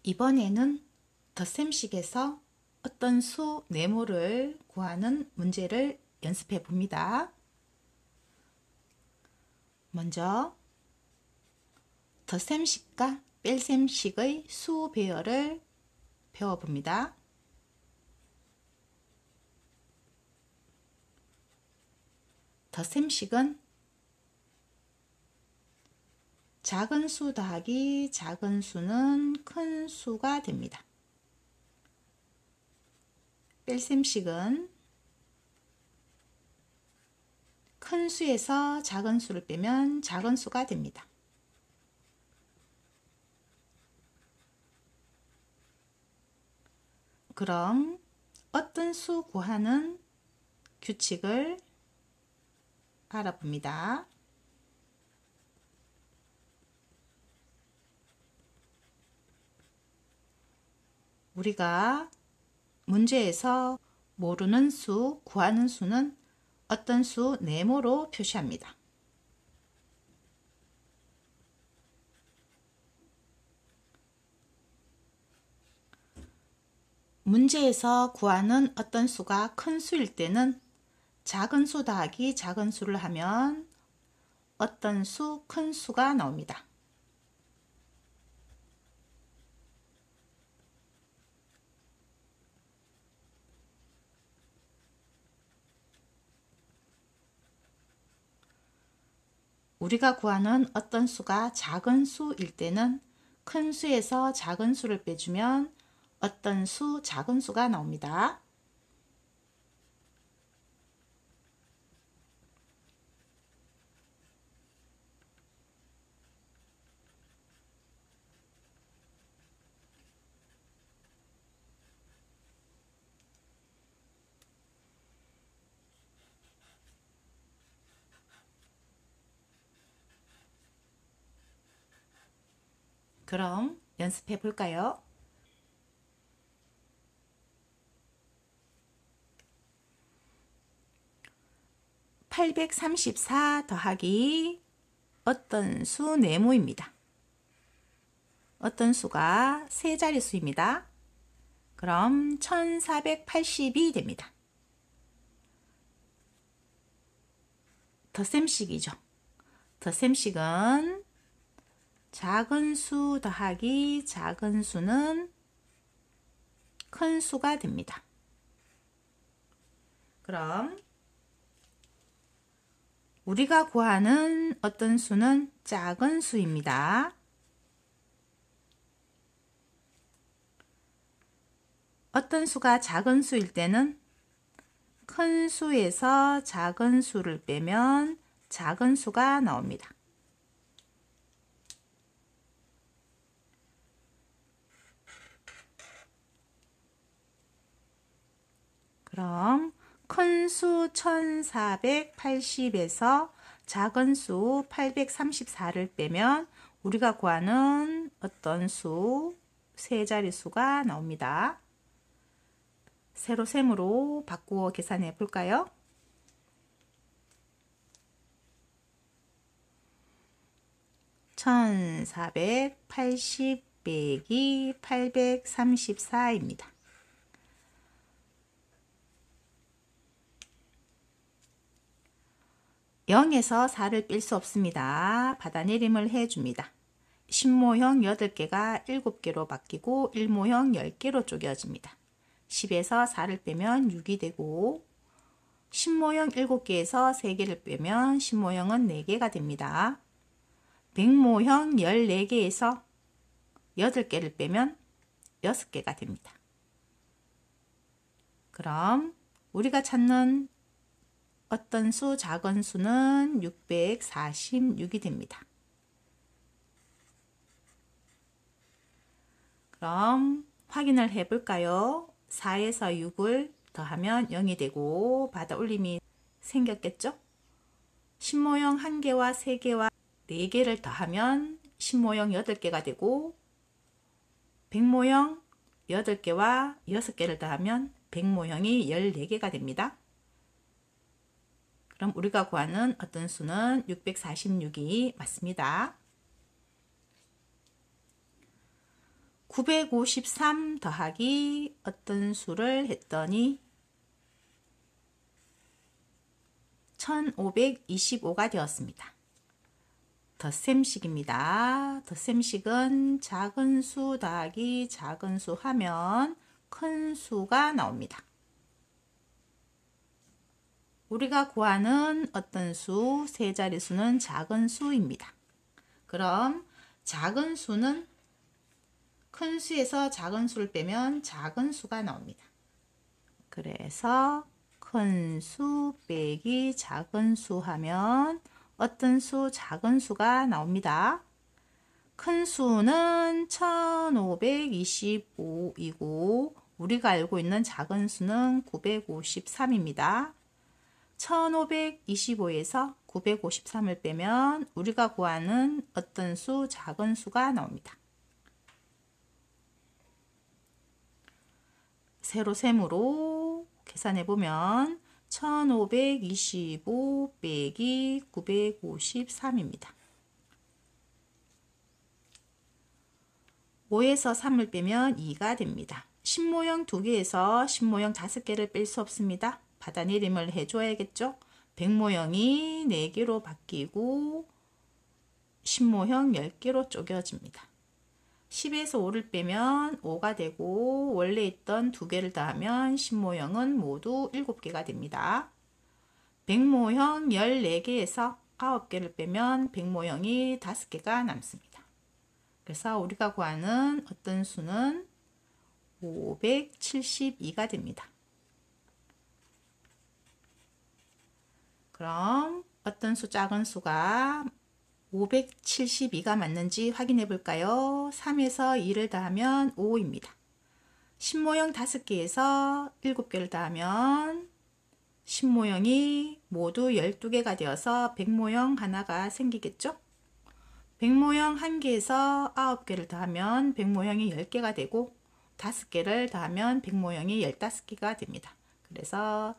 이번에는 덧셈식에서 어떤 수 네모를 구하는 문제를 연습해 봅니다. 먼저 덧셈식과 뺄셈식의 수 배열을 배워봅니다. 덧셈식은 작은 수 더하기 작은 수는 큰 수가 됩니다. 뺄셈식은 큰 수에서 작은 수를 빼면 작은 수가 됩니다. 그럼 어떤 수 구하는 규칙을 알아봅니다. 우리가 문제에서 모르는 수, 구하는 수는 어떤 수 네모로 표시합니다. 문제에서 구하는 어떤 수가 큰 수일 때는 작은 수 더하기 작은 수를 하면 어떤 수, 큰 수가 나옵니다. 우리가 구하는 어떤 수가 작은 수일 때는 큰 수에서 작은 수를 빼주면 어떤 수, 작은 수가 나옵니다. 그럼 연습해 볼까요? (834) 더하기 어떤 수 네모입니다. 어떤 수가 세 자릿수입니다. 그럼 1480이 됩니다. 덧셈식이죠. 덧셈식은 작은 수 더하기 작은 수는 큰 수가 됩니다. 그럼 우리가 구하는 어떤 수는 작은 수입니다. 어떤 수가 작은 수일 때는 큰 수에서 작은 수를 빼면 작은 수가 나옵니다. 그럼 큰 수 1480에서 작은 수 834를 빼면 우리가 구하는 어떤 수, 세 자릿수가 나옵니다. 세로셈으로 바꾸어 계산해 볼까요? (1480) 빼기 834입니다. (0에서) 4를 뺄 수 없습니다. 받아내림을 해줍니다. 10모형 8개가 7개로 바뀌고 1모형 10개로 쪼개집니다. 10에서 4를 빼면 6이 되고 10모형 7개에서 3개를 빼면 10모형은 4개가 됩니다. 100모형 14개에서 8개를 빼면 6개가 됩니다. 그럼 우리가 찾는 어떤 수, 작은 수는 646이 됩니다. 그럼 확인을 해 볼까요? 4에서 6을 더하면 0이 되고 받아 올림이 생겼겠죠? 10모형 1개와 3개와 4개를 더하면 10모형 8개가 되고 100모형 8개와 6개를 더하면 100모형이 14개가 됩니다. 그럼 우리가 구하는 어떤 수는 646이 맞습니다. 953 더하기 어떤 수를 했더니 1525가 되었습니다. 덧셈식입니다. 덧셈식은 작은 수 더하기 작은 수 하면 큰 수가 나옵니다. 우리가 구하는 어떤 수, 세 자릿수는 작은 수입니다. 그럼 작은 수는 큰 수에서 작은 수를 빼면 작은 수가 나옵니다. 그래서 큰 수 빼기 작은 수 하면 어떤 수, 작은 수가 나옵니다. 큰 수는 1525이고 우리가 알고 있는 작은 수는 953입니다. 1525에서 953을 빼면 우리가 구하는 어떤 수, 작은 수가 나옵니다. 세로셈으로 계산해 보면 1525 빼기 953입니다. 5에서 3을 빼면 2가 됩니다. 신모형 2개에서 신모형 5개를 뺄 수 없습니다. 받아내림을 해줘야겠죠. 백모형이 4개로 바뀌고 신모형 10개로 쪼개집니다. 10에서 5를 빼면 5가 되고 원래 있던 2개를 더하면 신모형은 모두 7개가 됩니다. 백모형 14개에서 9개를 빼면 백모형이 5개가 남습니다. 그래서 우리가 구하는 어떤 수는 572가 됩니다. 그럼 어떤 수, 작은 수가 572가 맞는지 확인해 볼까요? 3에서 2를 더하면 5입니다. 신모형 5개에서 7개를 더하면 신모형이 모두 12개가 되어서 백모형 하나가 생기겠죠? 백모형 1개에서 9개를 더하면 백모형이 10개가 되고 5개를 더하면 백모형이 15개가 됩니다. 그래서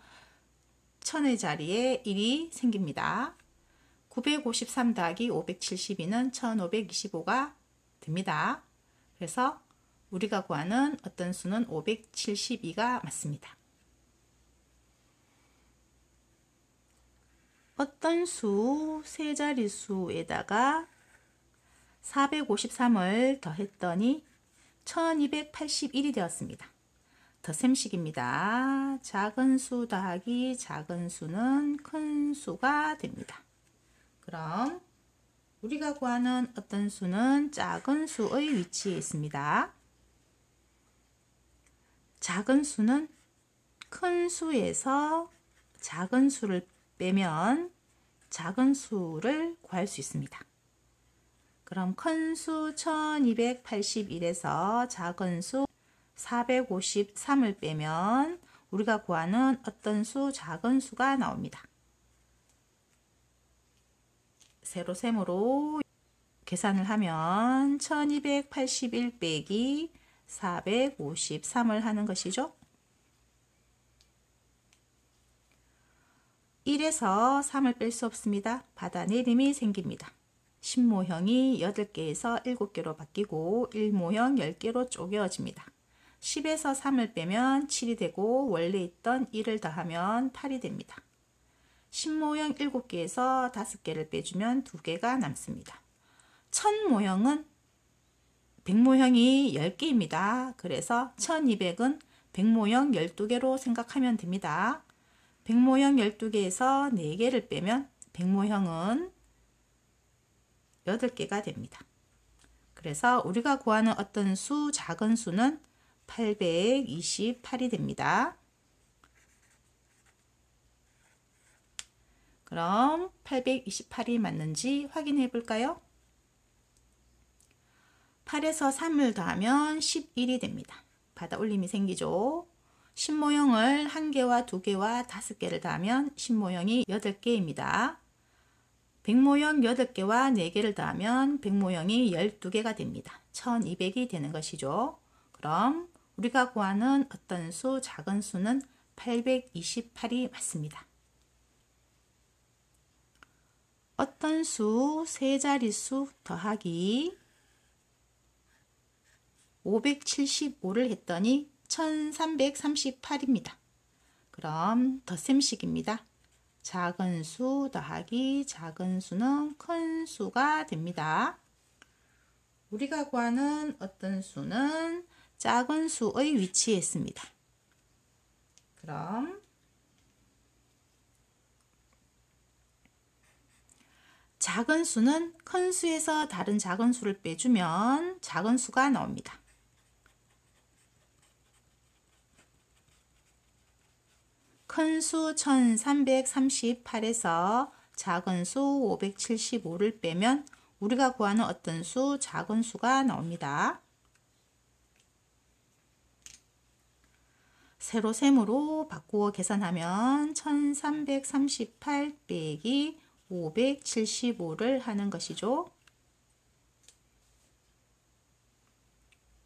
1000의 자리에 1이 생깁니다. 953 더하기 572는 1525가 됩니다. 그래서 우리가 구하는 어떤 수는 572가 맞습니다. 어떤 수, 세 자릿수에다가 453을 더했더니 1281이 되었습니다. 덧셈식입니다. 작은 수 더하기 작은 수는 큰 수가 됩니다. 그럼 우리가 구하는 어떤 수는 작은 수의 위치에 있습니다. 작은 수는 큰 수에서 작은 수를 빼면 작은 수를 구할 수 있습니다. 그럼 큰 수 1281에서 작은 수 453을 빼면 우리가 구하는 어떤 수, 작은 수가 나옵니다. 세로셈으로 계산을 하면 1281 빼기 453을 하는 것이죠. 1에서 3을 뺄 수 없습니다. 받아내림이 생깁니다. 신모형이 8개에서 7개로 바뀌고 1모형 10개로 쪼개집니다. 10에서 3을 빼면 7이 되고 원래 있던 1을 더하면 8이 됩니다. 신모형 7개에서 5개를 빼주면 2개가 남습니다. 천모형은 백모형이 10개입니다. 그래서 1200은 백모형 12개로 생각하면 됩니다. 백모형 12개에서 4개를 빼면 백모형은 8개가 됩니다. 그래서 우리가 구하는 어떤 수, 작은 수는 828이 됩니다. 그럼 828이 맞는지 확인해 볼까요? 8에서 3을 더하면 11이 됩니다. 받아 올림이 생기죠. 신모형을 1개와 2개와 5개를 더하면 신모형이 8개입니다. 백모형 8개와 4개를 더하면 백모형이 12개가 됩니다. 1200이 되는 것이죠. 그럼 우리가 구하는 어떤 수, 작은 수는 828이 맞습니다. 어떤 수, 세 자릿수 더하기 575를 했더니 1338입니다. 그럼 덧셈식입니다. 작은 수 더하기 작은 수는 큰 수가 됩니다. 우리가 구하는 어떤 수는 작은 수의 위치에 있습니다. 그럼 작은 수는 큰 수에서 다른 작은 수를 빼주면 작은 수가 나옵니다. 큰 수 1338에서 작은 수 575를 빼면 우리가 구하는 어떤 수, 작은 수가 나옵니다. 세로셈으로 바꾸어 계산하면 1338 빼기 575를 하는 것이죠.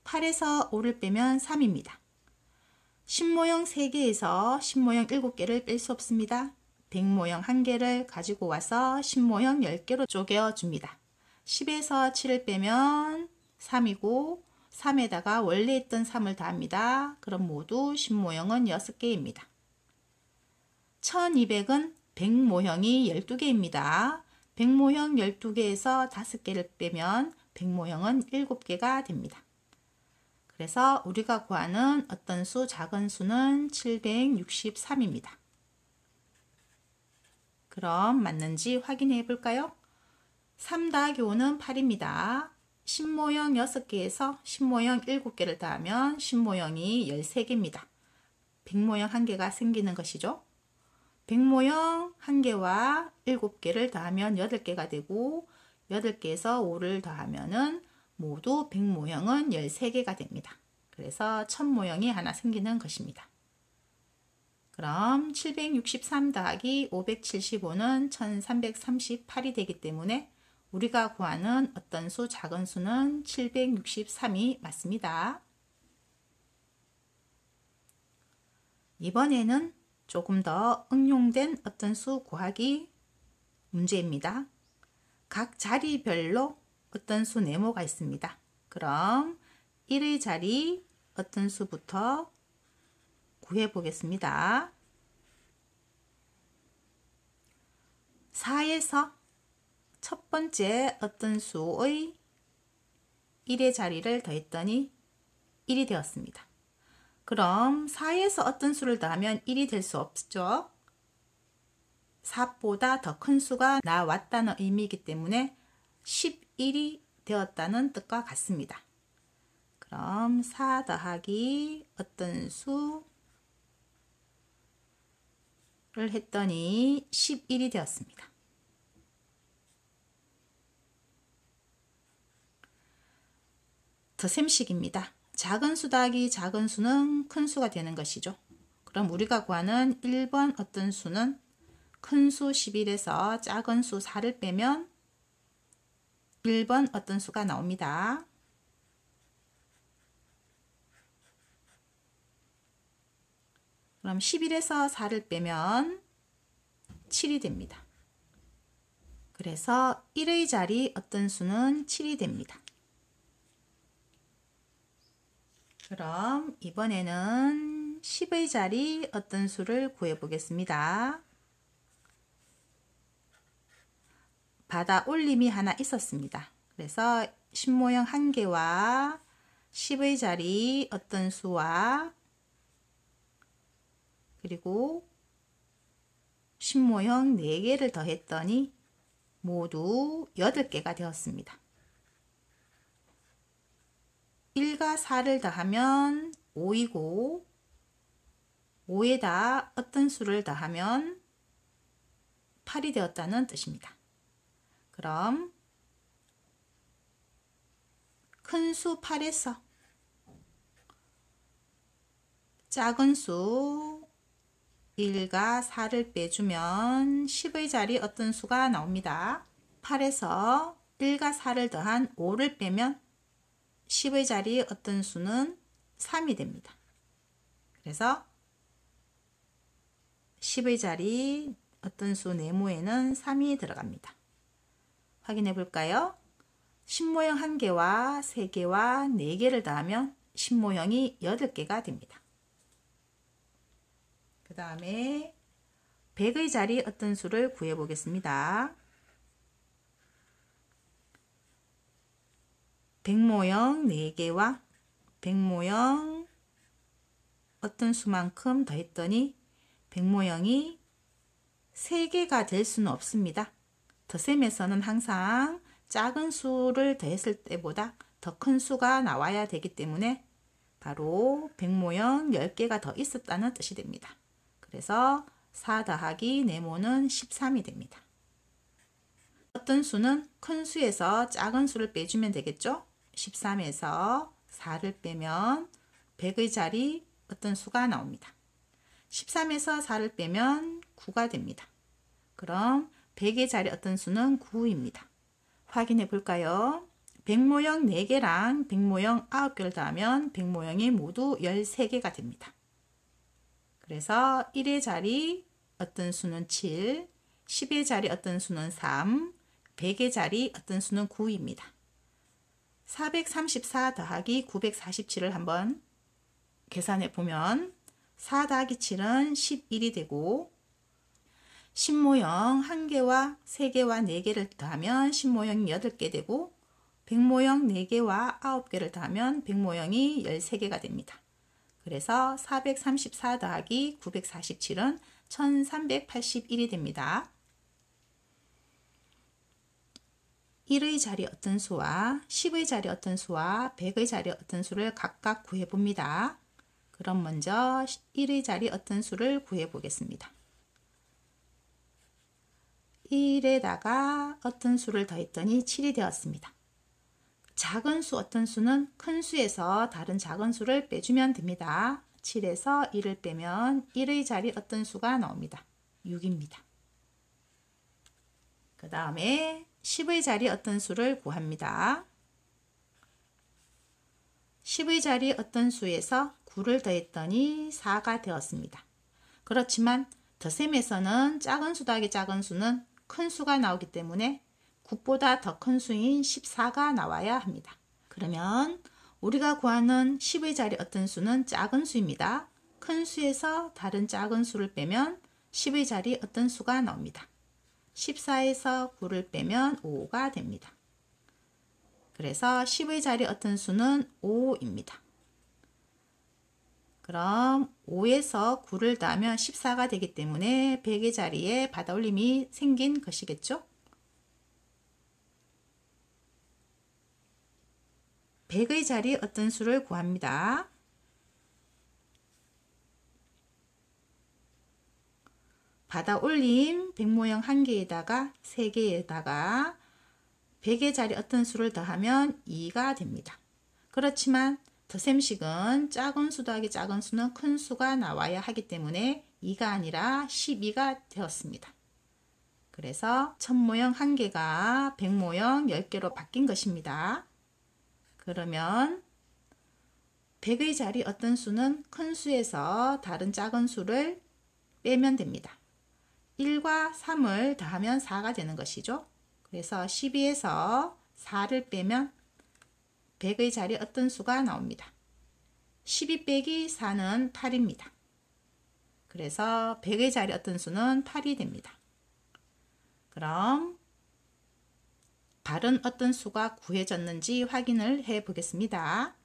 8에서 5를 빼면 3입니다. 신모형 3개에서 신모형 7개를 뺄 수 없습니다. 100모형 1개를 가지고 와서 신모형 10개로 쪼개어 줍니다. 10에서 7을 빼면 3이고 3에다가 원래 있던 3을 더합니다. 그럼 모두 신모형은 6개입니다. 1200은 100모형이 12개입니다. 100모형 12개에서 5개를 빼면 100모형은 7개가 됩니다. 그래서 우리가 구하는 어떤 수, 작은 수는 763입니다. 그럼 맞는지 확인해 볼까요? 3 더하기 5는 8입니다. 신모형 6개에서 신모형 7개를 더하면 신모형이 13개입니다. 100모형 1개가 생기는 것이죠. 100모형 1개와 7개를 더하면 8개가 되고 8개에서 5를 더하면 모두 100모형은 13개가 됩니다. 그래서 1000모형이 하나 생기는 것입니다. 그럼 763 더하기 575는 1338이 되기 때문에 우리가 구하는 어떤 수, 작은 수는 763이 맞습니다. 이번에는 조금 더 응용된 어떤 수 구하기 문제입니다. 각 자리별로 어떤 수 네모가 있습니다. 그럼 1의 자리 어떤 수부터 구해 보겠습니다. 4에서 첫 번째 어떤 수의 1의 자리를 더했더니 1이 되었습니다. 그럼 4에서 어떤 수를 더하면 1이 될 수 없죠. 4보다 더 큰 수가 나왔다는 의미이기 때문에 11이 되었다는 뜻과 같습니다. 그럼 4 더하기 어떤 수를 했더니 11이 되었습니다. 덧셈식입니다. 작은 수 더하기 작은 수는 큰 수가 되는 것이죠. 그럼 우리가 구하는 1번 어떤 수는 큰 수 11에서 작은 수 4를 빼면 1번 어떤 수가 나옵니다. 그럼 11에서 4를 빼면 7이 됩니다. 그래서 1의 자리 어떤 수는 7이 됩니다. 그럼 이번에는 10의 자리 어떤 수를 구해 보겠습니다. 받아 올림이 하나 있었습니다. 그래서 신모형 1개와 10의 자리 어떤 수와 그리고 신모형 4개를 더했더니 모두 8개가 되었습니다. 1과 4를 더하면 5이고 5에다 어떤 수를 더하면 8이 되었다는 뜻입니다. 그럼 큰 수 8에서 작은 수 1과 4를 빼주면 10의 자리 어떤 수가 나옵니다. 8에서 1과 4를 더한 5를 빼면 10의 자리 어떤 수는 3이 됩니다. 그래서 10의 자리 어떤 수 네모에는 3이 들어갑니다. 확인해 볼까요? 신모형 1개와 3개와 4개를 더하면 신모형이 8개가 됩니다. 그 다음에 100의 자리 어떤 수를 구해 보겠습니다. 100모형 4개와 100모형 어떤 수만큼 더했더니 100모형이 3개가 될 수는 없습니다. 덧셈에서는 항상 작은 수를 더했을 때보다 더 큰 수가 나와야 되기 때문에 바로 100모형 10개가 더 있었다는 뜻이 됩니다. 그래서 4 더하기 네모는 13이 됩니다. 어떤 수는 큰 수에서 작은 수를 빼주면 되겠죠? 13에서 4를 빼면 100의 자리 어떤 수가 나옵니다. 13에서 4를 빼면 9가 됩니다. 그럼 100의 자리 어떤 수는 9입니다. 확인해 볼까요? 100모형 4개랑 100모형 9개를 더하면 100모형이 모두 13개가 됩니다. 그래서 1의 자리 어떤 수는 7, 10의 자리 어떤 수는 3, 100의 자리 어떤 수는 9입니다. 434 더하기 947을 한번 계산해 보면 4 더하기 7은 11이 되고 신모형 1개와 3개와 4개를 더하면 신모형이 8개 되고 100모형 4개와 9개를 더하면 100모형이 13개가 됩니다. 그래서 434 더하기 947은 1381이 됩니다. 1의 자리 어떤 수와 10의 자리 어떤 수와 100의 자리 어떤 수를 각각 구해 봅니다. 그럼 먼저 1의 자리 어떤 수를 구해 보겠습니다. 1에다가 어떤 수를 더했더니 7이 되었습니다. 작은 수 어떤 수는 큰 수에서 다른 작은 수를 빼주면 됩니다. 7에서 1을 빼면 1의 자리 어떤 수가 나옵니다. 6입니다. 그 다음에 10의 자리 어떤 수를 구합니다. 10의 자리 어떤 수에서 9를 더했더니 4가 되었습니다. 그렇지만 덧셈에서는 작은 수 더하기 작은 수는 큰 수가 나오기 때문에 9보다 더 큰 수인 14가 나와야 합니다. 그러면 우리가 구하는 10의 자리 어떤 수는 작은 수입니다. 큰 수에서 다른 작은 수를 빼면 10의 자리 어떤 수가 나옵니다. 14에서 9를 빼면 5가 됩니다. 그래서 10의 자리 어떤 수는 5입니다. 그럼 5에서 9를 더하면 14가 되기 때문에 100의 자리에 받아올림이 생긴 것이겠죠? 100의 자리 어떤 수를 구합니다. 받아올림 100모형 1개에다가 3개에다가 100의 자리 어떤 수를 더하면 2가 됩니다. 그렇지만 덧셈식은 작은 수 더하기 작은 수는 큰 수가 나와야 하기 때문에 2가 아니라 12가 되었습니다. 그래서 1000모형 1개가 100모형 10개로 바뀐 것입니다. 그러면 100의 자리 어떤 수는 큰 수에서 다른 작은 수를 빼면 됩니다. 1과 3을 더하면 4가 되는 것이죠. 그래서 12에서 4를 빼면 100의 자리 어떤 수가 나옵니다. 12 빼기 4는 8입니다. 그래서 100의 자리 어떤 수는 8이 됩니다. 그럼 다른 어떤 수가 구해졌는지 확인을 해 보겠습니다.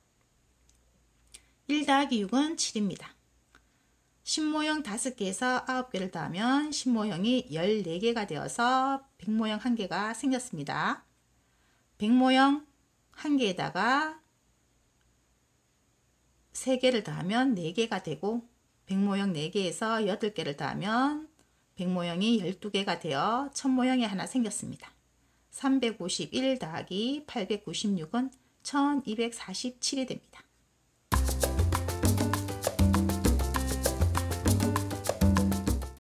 1 더하기 6은 7입니다. 신모형 5개에서 9개를 더하면 신모형이 14개가 되어서 100모형 1개가 생겼습니다. 100모형 1개에다가 3개를 더하면 4개가 되고 100모형 4개에서 8개를 더하면 100모형이 12개가 되어 1000모형이 하나 생겼습니다. 351 더하기 896은 1247이 됩니다.